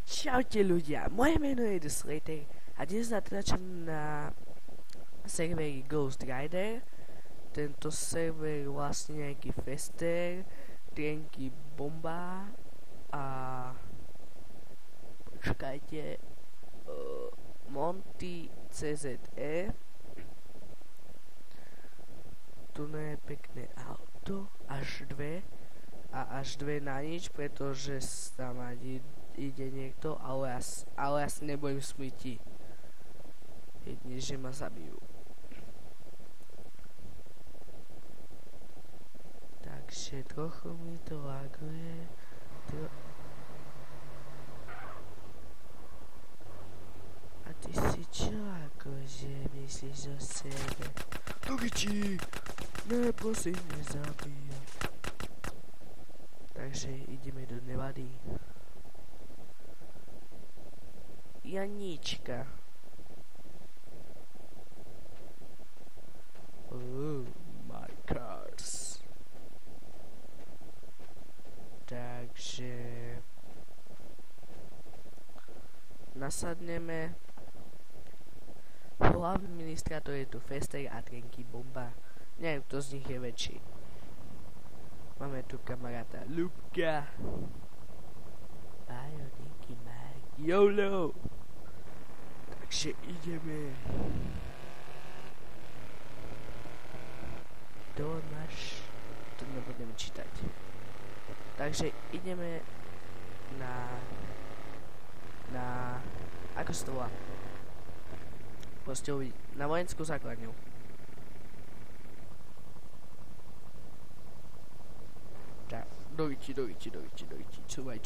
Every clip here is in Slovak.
Čaute ľudia, moje meno je The Slater a dnes natáčam na serveri Ghost Rider. Tento server je vlastne nejaký fester, Trenky bomba a počkajte, Monty CZE. Tu je pekné auto, až dve na nič, pretože sa ma ide niekto, ale ja si nebojím smrti. Jedine, že ma zabijú. Takže trochu mi to laguje. A ty si čo akože myslíš o sebe? Dogičí! Ne, prosím, nezabíjam. Takže ideme do Nevady. Janíčka. Oh, my cars. Takže nasadneme. Hlavný administrátor je tu Fester a Trenky bomba. Neviem, kto z nich je väčší. Máme tu kamaráta Lubka. Bajo, Dinky, Mark, YOLO. Takže ideme. To máš. To nebudeme čítať. Takže ideme na ako sa to volá? Proste na vojenskú základňu. Tak, doviči. Čuvaj.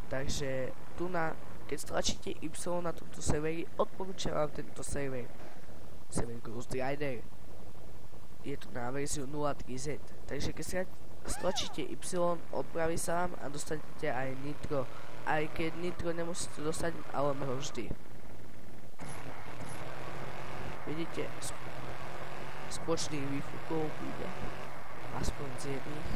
Takže tu keď stlačíte Y na tomto serveri, odporúčam vám tento server Ghost Rider. Je tu na verziu 03Z. Takže keď stlačíte Y, opraví sa vám a dostanete aj nitro. Aj keď nitro nemusíte dostať, ale ho vždy. Vidíte, spočných výfukov bude. Aspoň z jedných.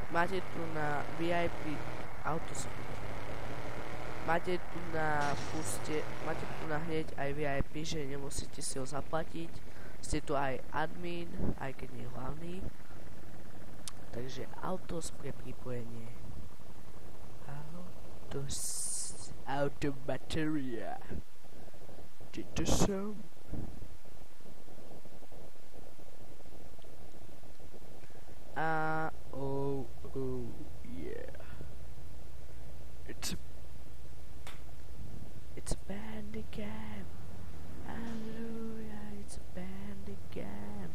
Máte tu na VIP autospin. Máte tu na hneď aj VIP, že nemusíte si ho zaplatiť. Ste tu aj admin, aj keď nie hlavný. Takže autos pre pripojenie. Auto bateria. Kde som? Oh yeah. It's a Bandicam. Hallelujah, it's a Bandicam.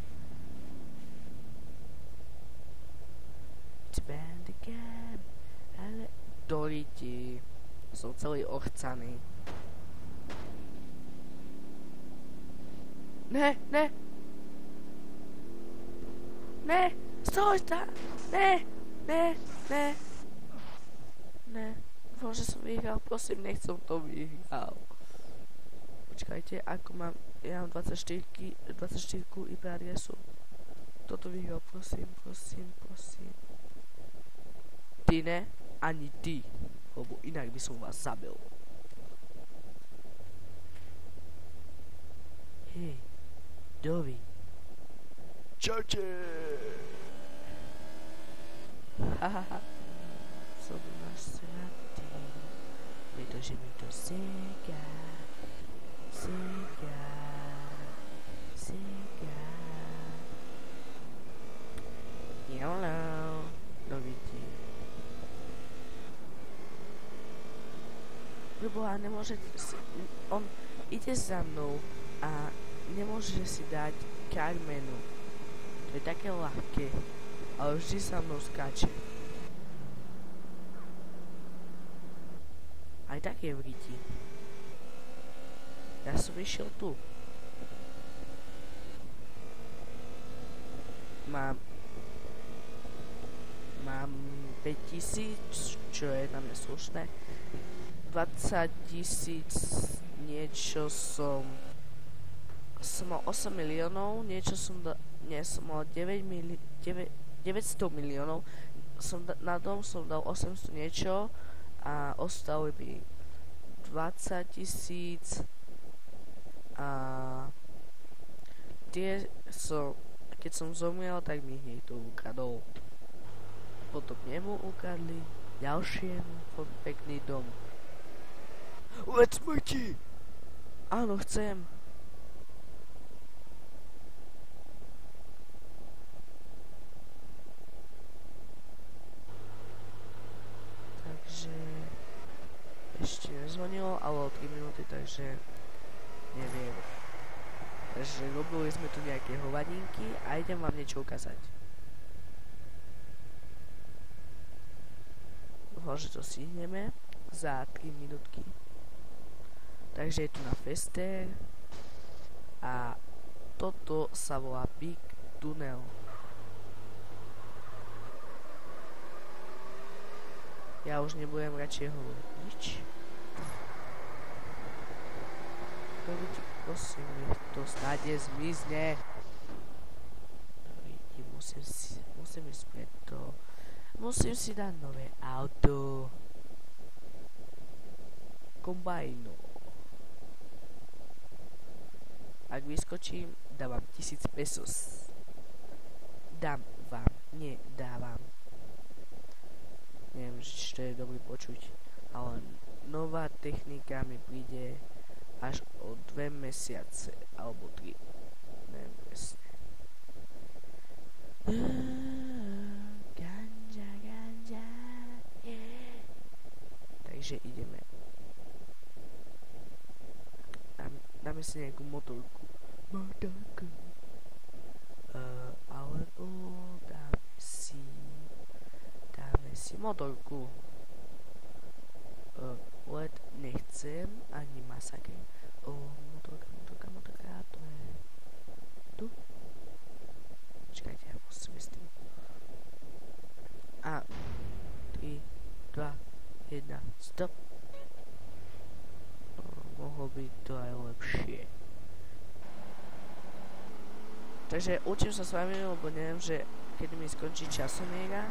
It's a Bandicam. Doriti. Som celý ochcaný. Ne. Stoj tam. Ne. Dúfam, že som vyhral. Prosím, nechcem to vyhral. Počkajte, ako mám... Ja mám 24 IP adresu. Toto vyhral, prosím. Ty ne, ani ty. Lebo inak by som vás zabil. Hej, Dovi. Čaute! Hahaha. Som nasratý, pretože mi to sega. YOLO. Dovidí. Preboha, nemôžete si... On ide za mnou a nemôže si dať Carmenu. To je také ľahké, ale vždy sa mnou skáče. Aj tak je v riti. Ja som išiel tu. Mám 5000, čo je na mňa slušné. 20 000 niečo som mal 8 miliónov, niečo som Nie, som mal 900 miliónov. Na dom som dal 800 niečo a ostalo by 20 000 a tie som, keď som zomrel, tak mi niekto ukradol. Potom nemu ukradli ďalšiemu pekný dom. Let smrti! Áno, chcem. Takže ešte nezvonilo, ale o 3 minúty, takže neviem. Takže robili sme tu nejaké hovadinky a idem vám niečo ukázať. Dúfam, že to stihneme za 3 minútky. Takže je tu na Fester a toto sa volá Big Tunnel. Ja už nebudem radšej hovoriť nič. Prosím, nech to snáď zmizne. Musím ísť preto. Musím si dať nové auto. Kombajno. Ak vyskočím, dávam 1000 pesos. Dám vám, nedávam. Neviem, či to je dobrý počuť, ale nová technika mi príde až o 2 mesiace, alebo 3. Neviem presne. Ganja, yeah. Takže ideme. Dáme si nejakú motorku. Alebo dáme si motorku. Let nechcem ani masaker. Motorka, to je tu. Počkajte, ja musím ísť tým. A 3, 2, 1, stop. Mohlo byť to aj lepšie. Takže učím sa s vami, lebo neviem, že kedy mi skončí časomiera.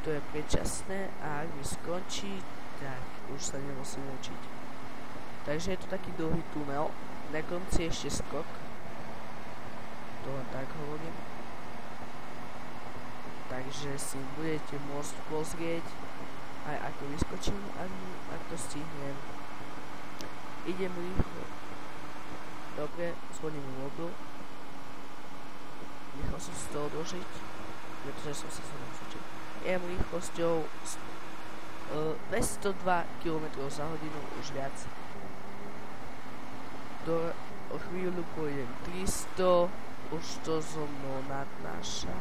To je predčasné a ak mi skončí, tak už sa nemusím učiť. Takže je to taký dlhý tunel, na konci ešte skok. To len tak hovorím. Takže si budete môcť pozrieť aj ako vyskočím, ak to stihnem. Idem rýchlo. Dobre, zvoním mobil. Nechal som si to odložiť, pretože som sa naučiť. Idem rýchlosťou 202 km za hodinu, už viac. O chvíľu pôjdem 300, už to so mnou nadnáša.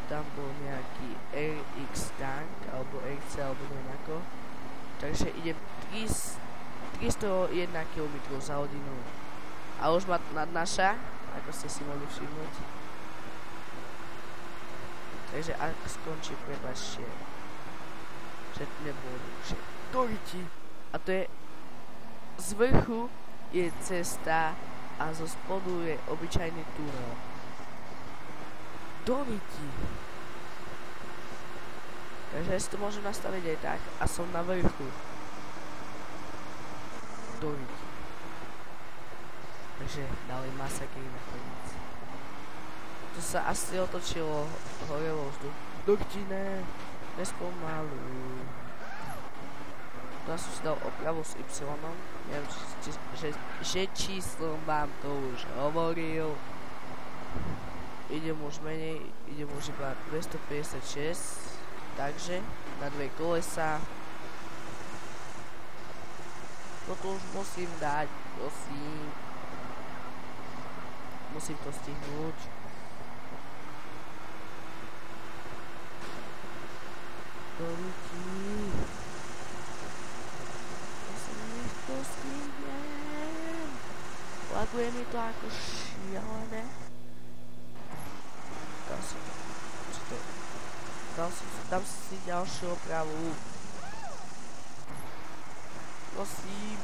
Tam bol nejaký RX tank, alebo RC, alebo neviem ako. Takže idem 301 km za hodinu. A už ma nadnáša, ako ste si mohli všimnúť. Takže ak skončí, prepáčte, že to nebolo dlhšie. Dojti! A to je z vrchu je cesta a zo spodu je obyčajný tunel. Dojti! Takže ja si to môžem nastaviť aj tak a som na vrchu. Dojti! Takže dali masakery na koniec. To sa asi otočilo horelo vzduch. Doktine, nespomaluj. Tu som si dal opravu s Y. Neviem, že či som vám to už hovoril. Idem už menej, idem už iba 256. Takže na 2 kolesa. Toto už musím dať, prosím. Musím to stihnúť. To stihnem. Laguje mi to ako šialené. Dám si ďalšiu opravu. Prosím.